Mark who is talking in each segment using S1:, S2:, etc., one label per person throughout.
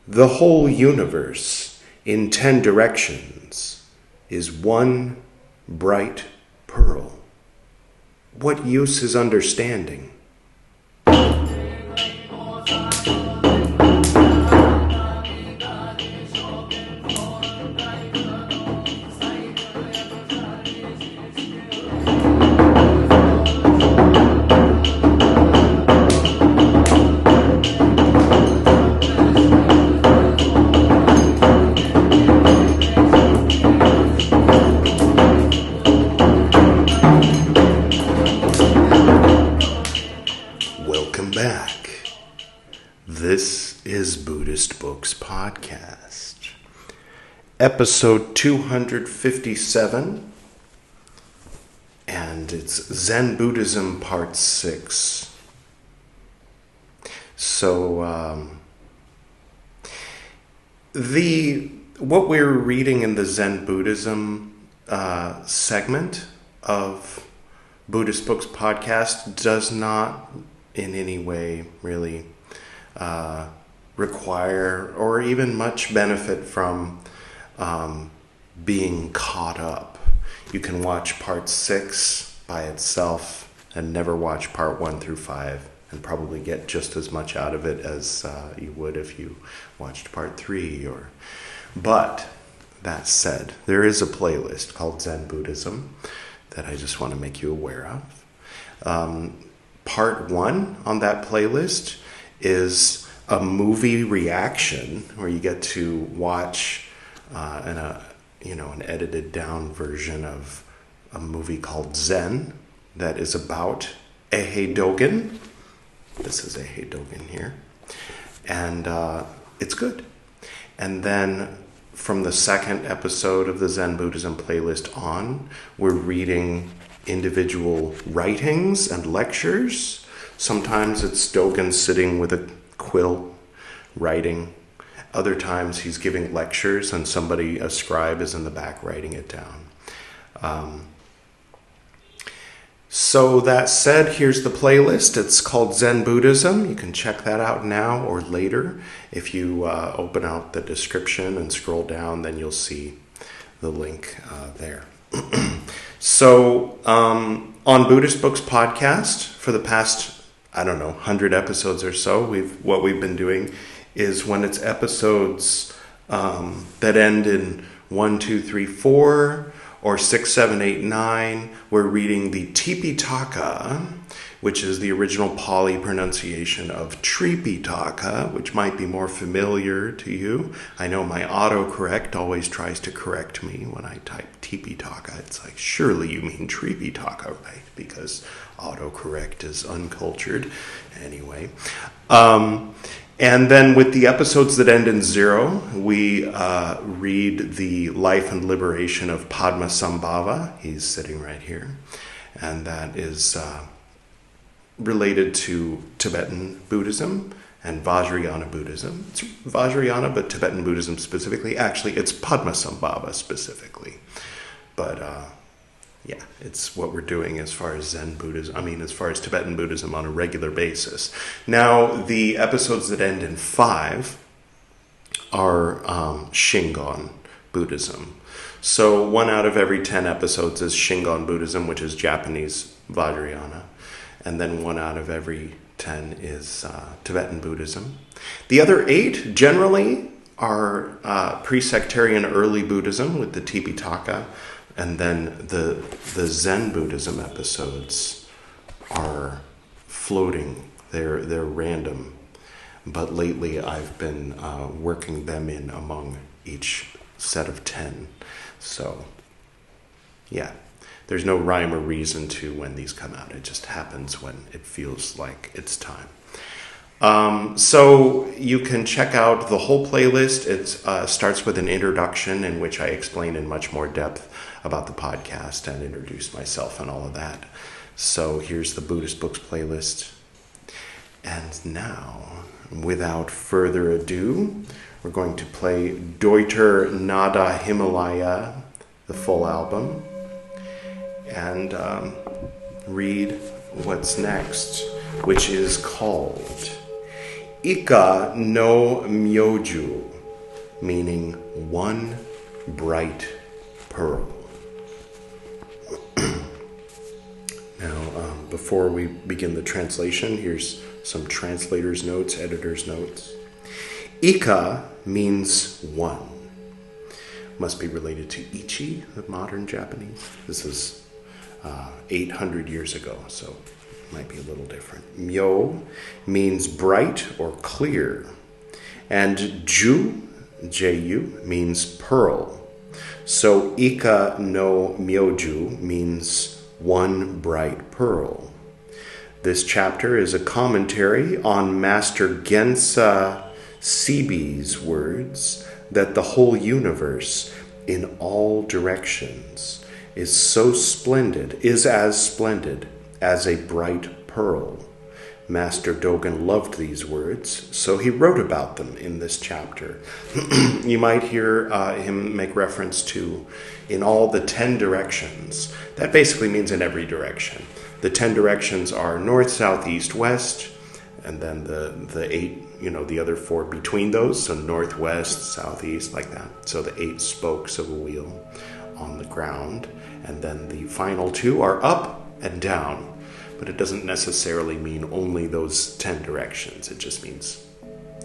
S1: The whole universe in 10 directions is one bright pearl. What use is understanding? This is Buddhist Books Podcast, episode 257, and it's Zen Buddhism Part 6. So, what we're reading in the Zen Buddhism segment of Buddhist Books Podcast does not in any way really require or even much benefit from being caught up. You can watch part 6 by itself and never watch part 1 through 5 and probably get just as much out of it as you would if you watched part 3. But that said, there is a playlist called Zen Buddhism that I just want to make you aware of. Part 1 on that playlist is a movie reaction where you get to watch an edited down version of a movie called Zen that is about Eihei Dōgen. This is Eihei Dōgen here. And it's good. And then from the second episode of the Zen Buddhism playlist on, we're reading individual writings and lectures. Sometimes it's Dogen sitting with a quill writing. Other times he's giving lectures and a scribe is in the back writing it down. So that said, here's the playlist. It's called Zen Buddhism. You can check that out now or later. If you open out the description and scroll down, then you'll see the link there. So on Buddhist Books Podcast, for the past 100 episodes or so, what we've been doing is when it's episodes that end in 1, 2, 3, 4, or 6, 7, 8, 9, we're reading the Tipitaka, which is the original Pali pronunciation of Tripitaka, which might be more familiar to you. I know my autocorrect always tries to correct me when I type Tipitaka. It's like, surely you mean Tripitaka, right? Because autocorrect is uncultured. Anyway. And then with the episodes that end in 0, we read the life and liberation of Padmasambhava. He's sitting right here. And that is related to Tibetan Buddhism and Vajrayana Buddhism. It's Vajrayana, but Tibetan Buddhism specifically. Actually, it's Padmasambhava specifically. But it's what we're doing as far as Zen Buddhism, as far as Tibetan Buddhism on a regular basis. Now, the episodes that end in 5 are Shingon Buddhism. So 1 out of every 10 episodes is Shingon Buddhism, which is Japanese Vajrayana. And then 1 out of every 10 is Tibetan Buddhism. The other 8 generally are pre-sectarian early Buddhism with the Tipitaka. And then the Zen Buddhism episodes are floating. They're random. But lately I've been working them in among each set of 10. So, there's no rhyme or reason to when these come out. It just happens when it feels like it's time. So you can check out the whole playlist. It starts with an introduction in which I explain in much more depth about the podcast and introduce myself and all of that. So here's the Buddhist Books playlist. And now, without further ado, we're going to play Deuter Nada Himalaya, the full album, and read what's next, which is called Ikka-No-Myoju, meaning one bright pearl. Now, before we begin the translation, here's some translator's notes, editor's notes. Ikka means one. Must be related to ichi, the modern Japanese. This is 800 years ago, so it might be a little different. Myo means bright or clear. And ju, Ju, means pearl. So Ikka-No-Myoju means one bright pearl. This chapter is a commentary on Master Gensa Sibi's words that the whole universe in all directions is as splendid as a bright pearl. Master Dōgen loved these words, so he wrote about them in this chapter. You might hear him make reference to in all the 10 directions. That basically means in every direction. The 10 directions are north, south, east, west, and then the 8, the other 4 between those, so northwest, southeast, like that. So the 8 spokes of a wheel on the ground, and then the final 2 are up and down. But it doesn't necessarily mean only those 10 directions. It just means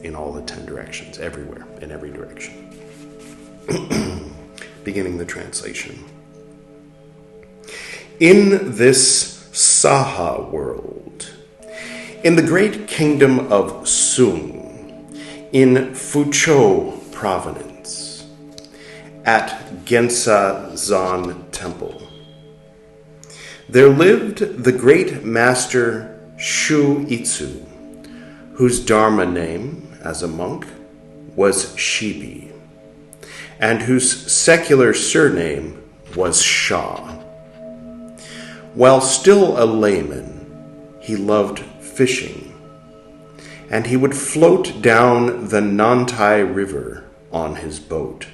S1: in all the 10 directions, everywhere, in every direction. Beginning the translation. In this Saha world, in the great kingdom of Sung, in Fuchou province, at Gensa Zan Temple, there lived the great master Shu Itsu, whose Dharma name, as a monk, was Shibi, and whose secular surname was Sha. While still a layman, he loved fishing, and he would float down the Nantai River on his boat,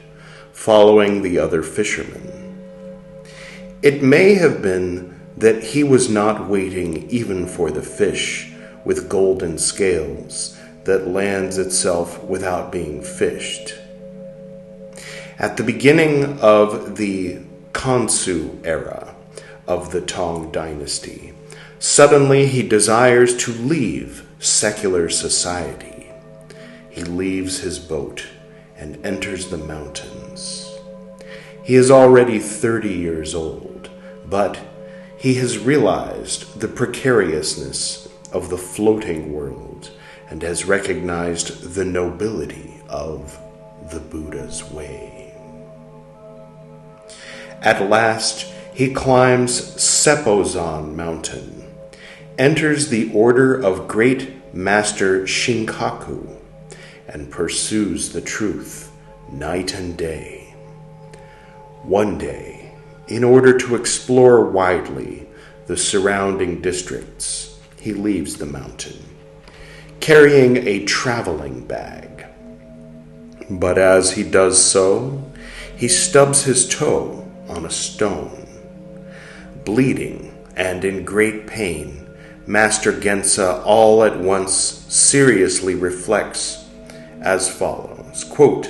S1: following the other fishermen. It may have been that he was not waiting even for the fish with golden scales that lands itself without being fished. At the beginning of the Kansu era of the Tang dynasty, suddenly he desires to leave secular society. He leaves his boat and enters the mountains. He is already 30 years old, but he has realized the precariousness of the floating world and has recognized the nobility of the Buddha's way. At last, he climbs Seppozan mountain, enters the order of great Master Shinkaku, and pursues the truth night and day. One day, in order to explore widely the surrounding districts, he leaves the mountain, carrying a traveling bag. But as he does so, he stubs his toe on a stone. Bleeding and in great pain, Master Gensa all at once seriously reflects as follows, quote,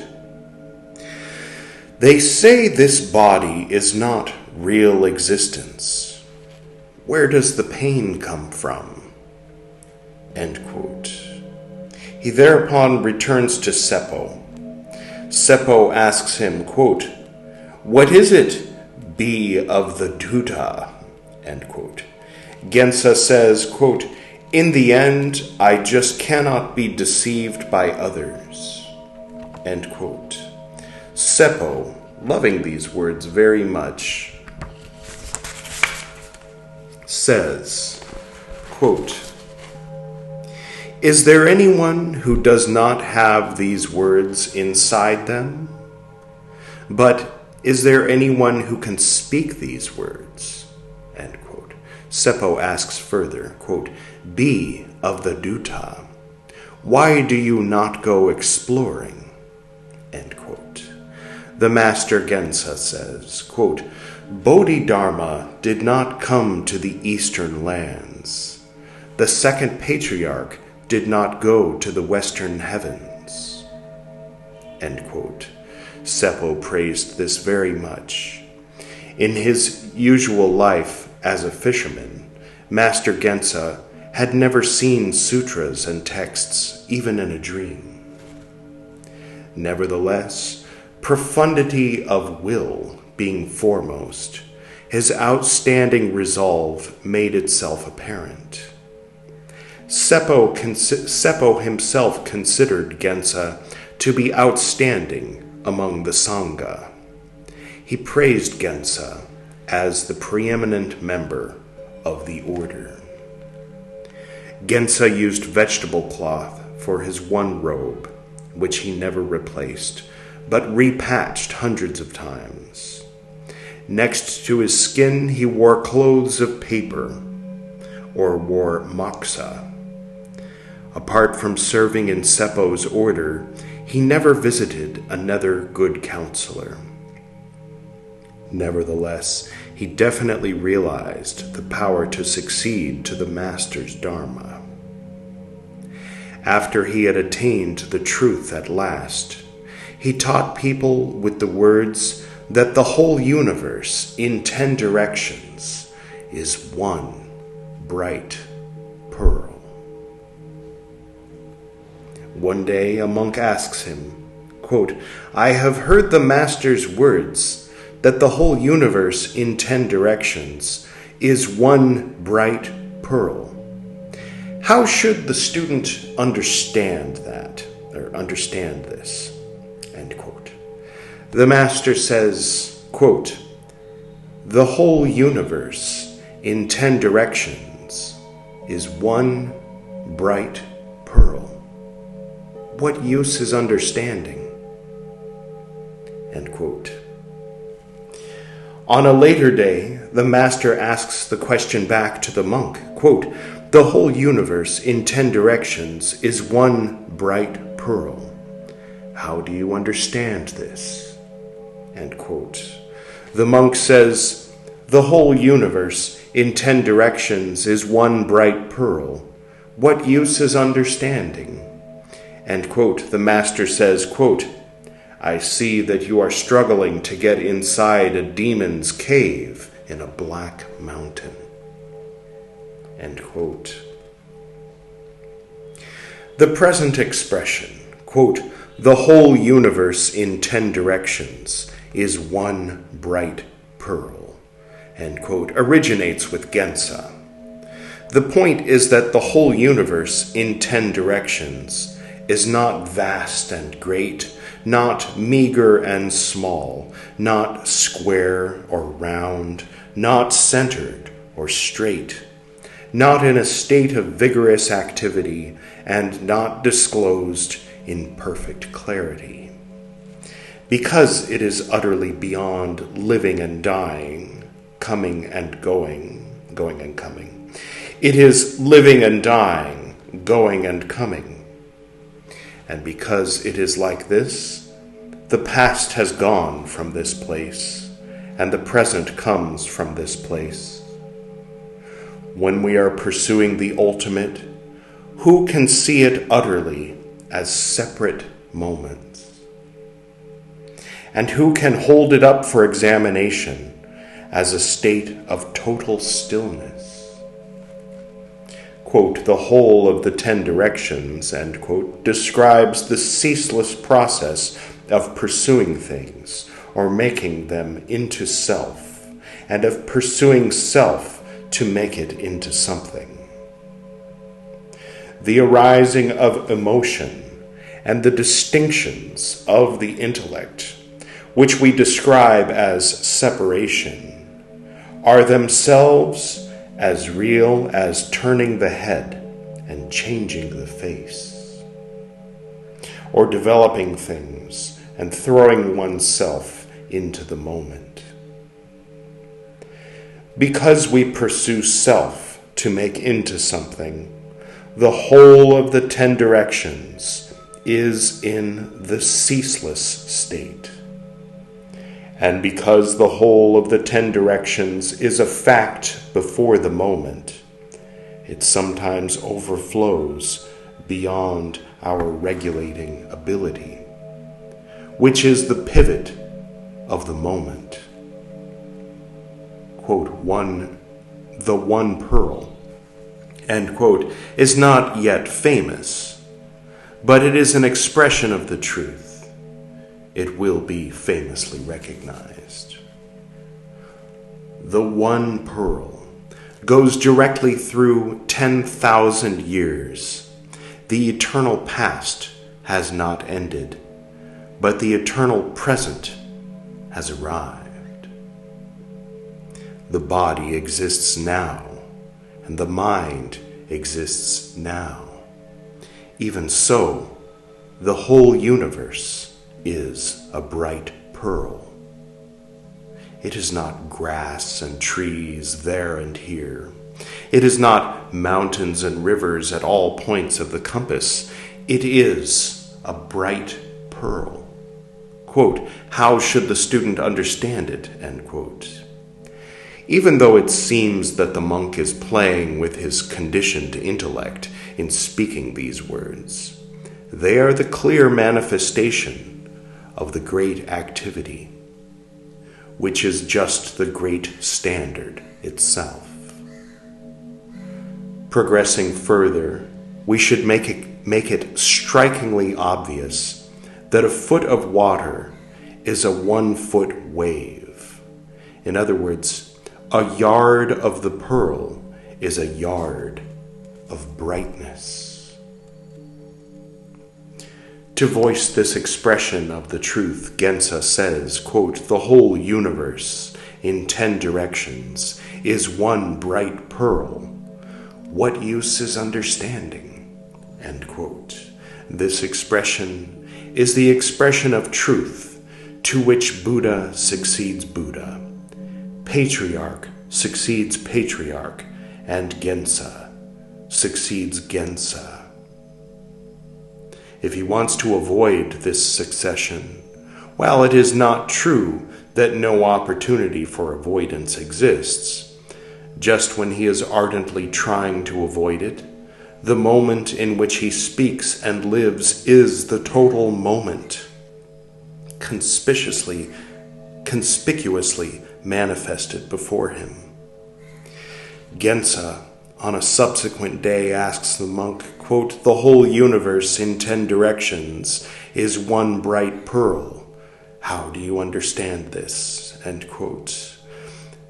S1: "They say this body is not real existence. Where does the pain come from?" End quote. He thereupon returns to Seppo. Seppo asks him, quote, "What is it, be of the Duta?" End quote. Gensa says, quote, "In the end, I just cannot be deceived by others." End quote. Seppo, loving these words very much, says, quote, "Is there anyone who does not have these words inside them? But is there anyone who can speak these words?" End quote. Seppo asks further, quote, "Be of the Duta. Why do you not go exploring?" End quote. The Master Gensa says, quote, "Bodhidharma did not come to the eastern lands. The second patriarch did not go to the western heavens." End quote. Seppo praised this very much. In his usual life as a fisherman, Master Gensa had never seen sutras and texts, even in a dream. Nevertheless, profundity of will being foremost, his outstanding resolve made itself apparent. Seppo himself considered Gensa to be outstanding among the Sangha. He praised Gensa as the preeminent member of the order. Gensa used vegetable cloth for his one robe, which he never replaced, but repatched hundreds of times. Next to his skin, he wore clothes of paper, or wore moxa. Apart from serving in Seppo's order, he never visited another good counselor. Nevertheless, he definitely realized the power to succeed to the Master's Dharma. After he had attained the truth at last, he taught people with the words that the whole universe in 10 directions is one bright pearl. One day a monk asks him, quote, "I have heard the Master's words that the whole universe in 10 directions is one bright pearl. How should the student understand that, or understand this?" End quote. The Master says, quote, "The whole universe in 10 directions is one bright pearl. What use is understanding?" End quote. On a later day, the Master asks the question back to the monk, quote, "The whole universe in 10 directions is one bright pearl. How do you understand this?" End quote. The monk says, "The whole universe in 10 directions is one bright pearl. What use is understanding?" End quote. The Master says, quote, "I see that you are struggling to get inside a demon's cave in a black mountain." End quote. The present expression, quote, "The whole universe in 10 directions is one bright pearl," end quote, originates with Gensa. The point is that the whole universe in 10 directions is not vast and great, not meager and small, not square or round, not centered or straight, not in a state of vigorous activity, and not disclosed in perfect clarity. Because it is utterly beyond living and dying, coming and going and coming. It is living and dying, going and coming. And because it is like this, the past has gone from this place, and the present comes from this place. When we are pursuing the ultimate, who can see it utterly as separate moments? And who can hold it up for examination as a state of total stillness? Quote, "The whole of the 10 directions," end quote, describes the ceaseless process of pursuing things or making them into self, and of pursuing self to make it into something. The arising of emotion and the distinctions of the intellect, which we describe as separation, are themselves as real as turning the head and changing the face, or developing things and throwing oneself into the moment. Because we pursue self to make into something, the whole of the 10 directions is in the ceaseless state. And because the whole of the 10 directions is a fact before the moment, it sometimes overflows beyond our regulating ability, which is the pivot of the moment. Quote, the one pearl, end quote, is not yet famous, but it is an expression of the truth. It will be famously recognized. The one pearl goes directly through 10,000 years. The eternal past has not ended, but the eternal present has arrived. The body exists now, and the mind exists now. Even so, the whole universe is a bright pearl. It is not grass and trees there and here. It is not mountains and rivers at all points of the compass. It is a bright pearl. Quote, how should the student understand it? End quote. Even though it seems that the monk is playing with his conditioned intellect in speaking these words, they are the clear manifestation of the great activity, which is just the great standard itself. Progressing further, we should make it strikingly obvious that a foot of water is a 1 foot wave. In other words, a yard of the pearl is a yard of brightness. To voice this expression of the truth, Gensa says, quote, the whole universe in 10 directions is one bright pearl. What use is understanding? End quote. This expression is the expression of truth to which Buddha succeeds Buddha, patriarch succeeds patriarch, and Gensa succeeds Gensa. If he wants to avoid this succession, while it is not true that no opportunity for avoidance exists, just when he is ardently trying to avoid it, the moment in which he speaks and lives is the total moment, conspicuously manifested before him. Gensa, on a subsequent day, asks the monk, quote, the whole universe in 10 directions is one bright pearl. How do you understand this? End quote.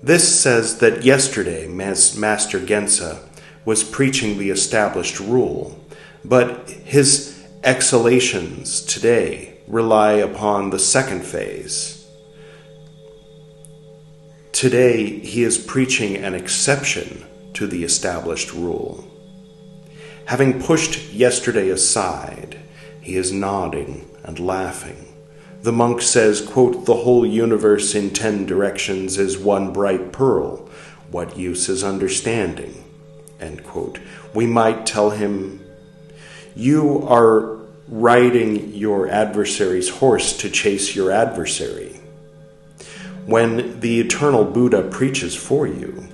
S1: This says that yesterday Master Gensa was preaching the established rule, but his exhalations today rely upon the second phase. Today he is preaching an exception to the established rule. Having pushed yesterday aside, he is nodding and laughing. The monk says, quote, the whole universe in 10 directions is one bright pearl. What use is understanding? End quote. We might tell him, you are riding your adversary's horse to chase your adversary. When the eternal Buddha preaches for you,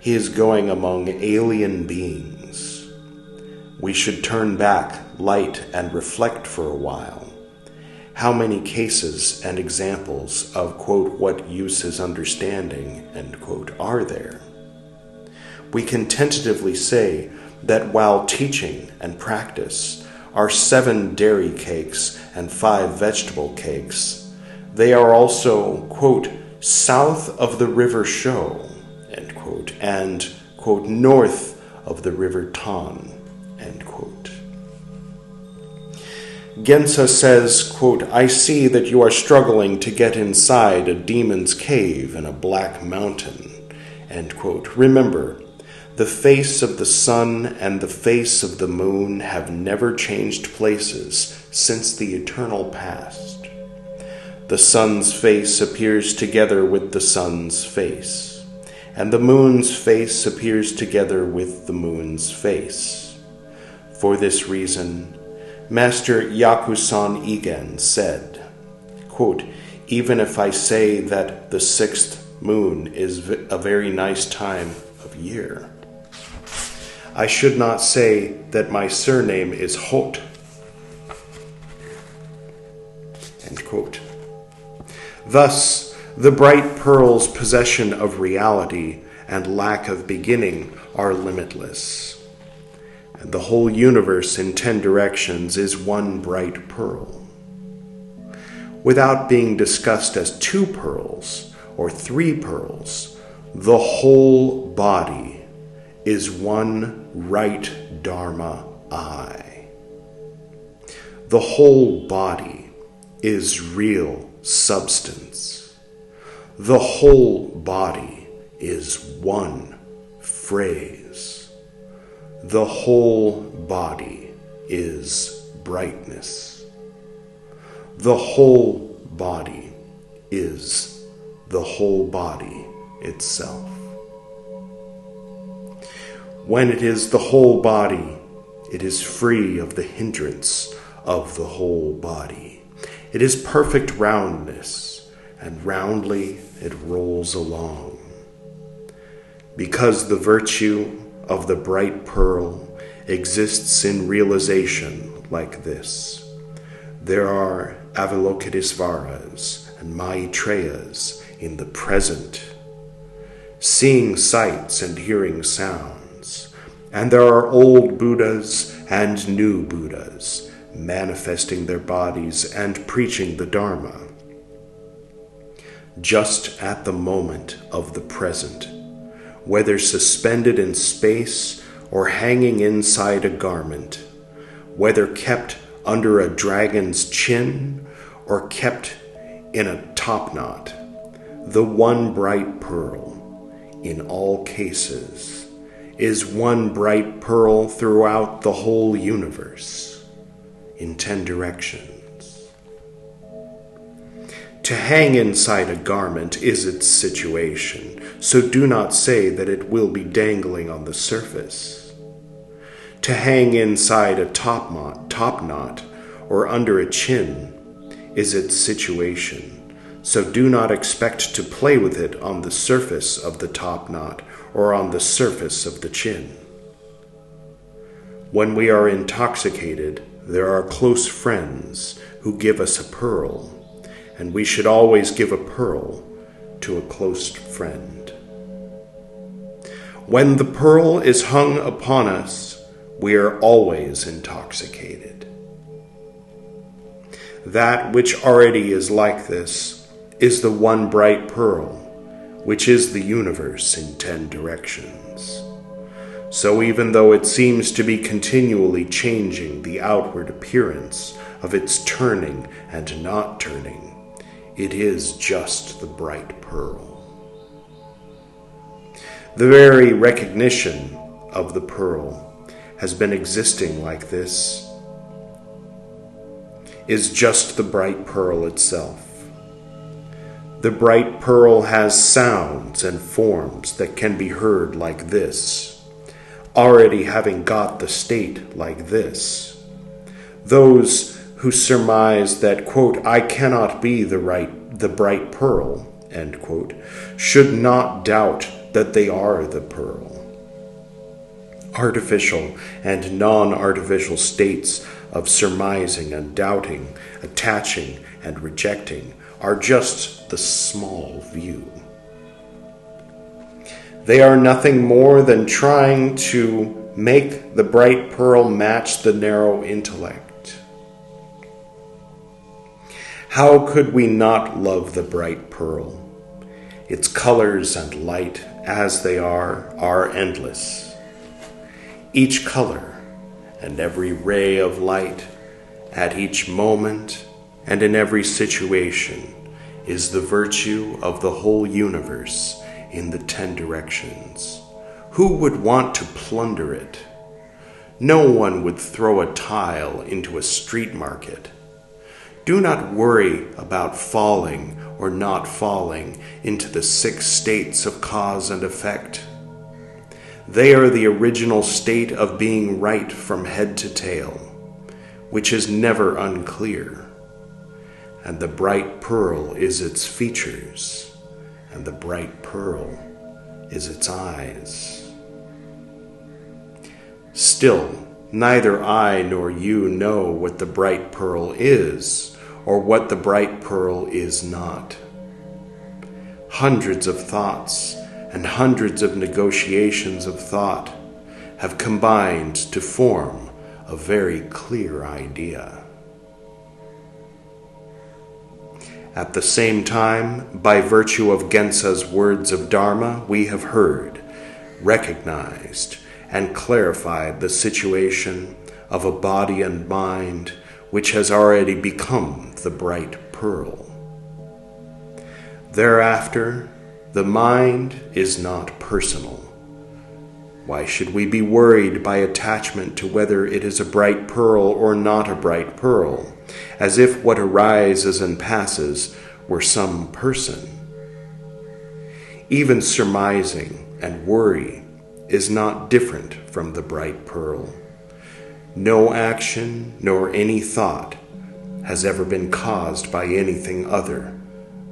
S1: he is going among alien beings. We should turn back, light, and reflect for a while. How many cases and examples of, quote, what use is understanding, end quote, are there? We can tentatively say that while teaching and practice are 7 dairy cakes and 5 vegetable cakes, they are also, quote, south of the river Sho, end quote, and, quote, north of the river Tan, end quote. Gensa says, quote, I see that you are struggling to get inside a demon's cave in a black mountain, end quote. Remember, the face of the sun and the face of the moon have never changed places since the eternal past. The sun's face appears together with the sun's face, and the moon's face appears together with the moon's face. For this reason, Master Yakusan Igen said, quote, even if I say that the 6th moon is a very nice time of year, I should not say that my surname is Hot. End quote. Thus, the bright pearl's possession of reality and lack of beginning are limitless. And the whole universe in 10 directions is one bright pearl. Without being discussed as 2 pearls or 3 pearls, the whole body is one right Dharma eye. The whole body is real substance. The whole body is one phrase. The whole body is brightness. The whole body is the whole body itself. When it is the whole body, it is free of the hindrance of the whole body. It is perfect roundness, and roundly it rolls along. Because the virtue of the bright pearl exists in realization like this, there are Avalokitesvaras and Maitreyas in the present, seeing sights and hearing sounds, and there are old Buddhas and new Buddhas manifesting their bodies and preaching the Dharma. Just at the moment of the present, whether suspended in space or hanging inside a garment, whether kept under a dragon's chin or kept in a topknot, the one bright pearl, in all cases, is one bright pearl throughout the whole universe, in 10 directions. To hang inside a garment is its situation, so do not say that it will be dangling on the surface. To hang inside a top knot or under a chin is its situation, so do not expect to play with it on the surface of the top knot or on the surface of the chin. When we are intoxicated, there are close friends who give us a pearl, and we should always give a pearl to a close friend. When the pearl is hung upon us, we are always intoxicated. That which already is like this is the one bright pearl, which is the universe in 10 directions. So even though it seems to be continually changing the outward appearance of its turning and not turning, it is just the bright pearl. The very recognition of the pearl has been existing like this is just the bright pearl itself. The bright pearl has sounds and forms that can be heard like this, already having got the state like this. Those who surmise that, quote, I cannot be the bright pearl, end quote, should not doubt that they are the pearl. Artificial and non-artificial states of surmising and doubting, attaching and rejecting are just the small view. They are nothing more than trying to make the bright pearl match the narrow intellect. How could we not love the bright pearl? Its colors and light, as they are endless. Each color and every ray of light, at each moment and in every situation, is the virtue of the whole universe in the 10 directions. Who would want to plunder it? No one would throw a tile into a street market. Do not worry about falling or not falling into the 6 states of cause and effect. They are the original state of being right from head to tail, which is never unclear. And the bright pearl is its features, and the bright pearl is its eyes. Still, neither I nor you know what the bright pearl is, or what the bright pearl is not. Hundreds of thoughts and hundreds of negotiations of thought have combined to form a very clear idea. At the same time, by virtue of Gensa's words of Dharma, we have heard, recognized, and clarified the situation of a body and mind which has already become the bright pearl. Thereafter, the mind is not personal. Why should we be worried by attachment to whether it is a bright pearl or not a bright pearl, as if what arises and passes were some person? Even surmising and worry is not different from the bright pearl. No action nor any thought has ever been caused by anything other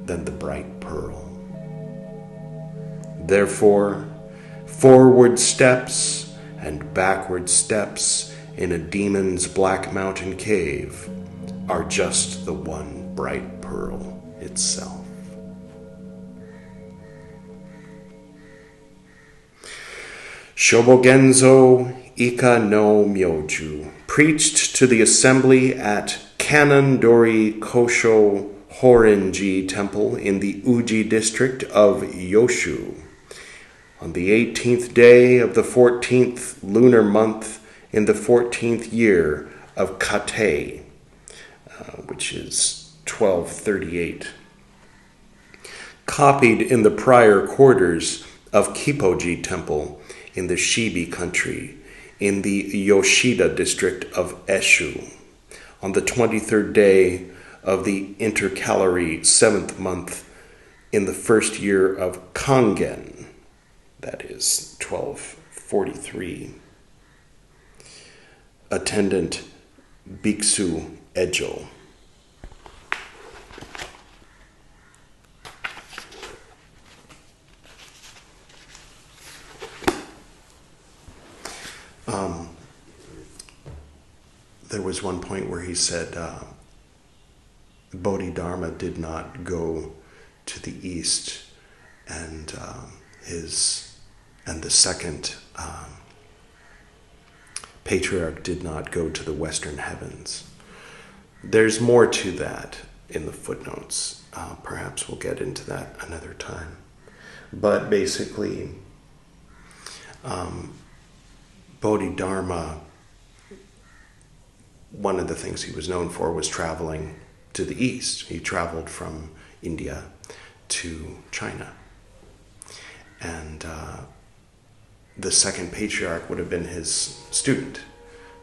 S1: than the bright pearl. Therefore, forward steps and backward steps in a demon's black mountain cave are just the one bright pearl itself. Shobogenzo Ikka-No-Myoju preached to the assembly at Kannon Dori Kosho Horinji Temple in the Uji district of Yoshu on the 18th day of the 14th lunar month in the 14th year of Kate, which is 1238. Copied in the prior quarters of Kippoji Temple in the Shibi country in the Yoshida district of Eshu on the 23rd day of the intercalary 7th month in the first year of Kangen, that is 1243. Attendant Bhiksu Ejo. There was one point where he said Bodhidharma did not go to the east, and the second patriarch did not go to the western heavens. There's more to that in the footnotes. Perhaps we'll get into that another time. But basically, Bodhidharma, one of the things he was known for was traveling to the east. He traveled from India to China. And the second patriarch would have been his student,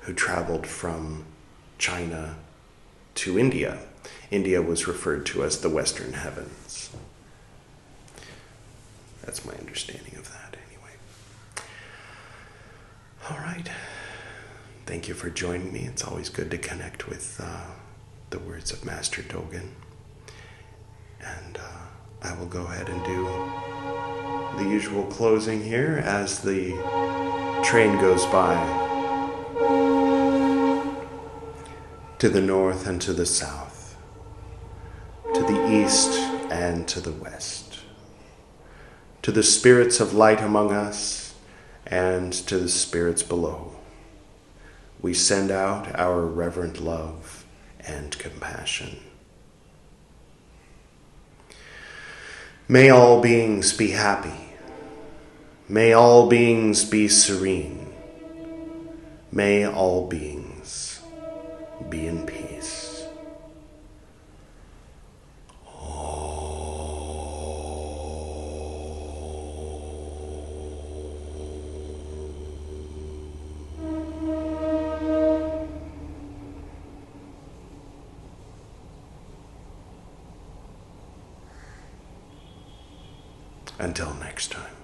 S1: who traveled from China to India. India was referred to as the Western Heavens. That's my understanding of that, anyway. All right. Thank you for joining me. It's always good to connect with the words of Master Dogen. And I will go ahead and do the usual closing here as the train goes by to the north and to the south, to the east and to the west, to the spirits of light among us and to the spirits below. We send out our reverent love and compassion. May all beings be happy. May all beings be serene. May all beings be in peace. Until next time.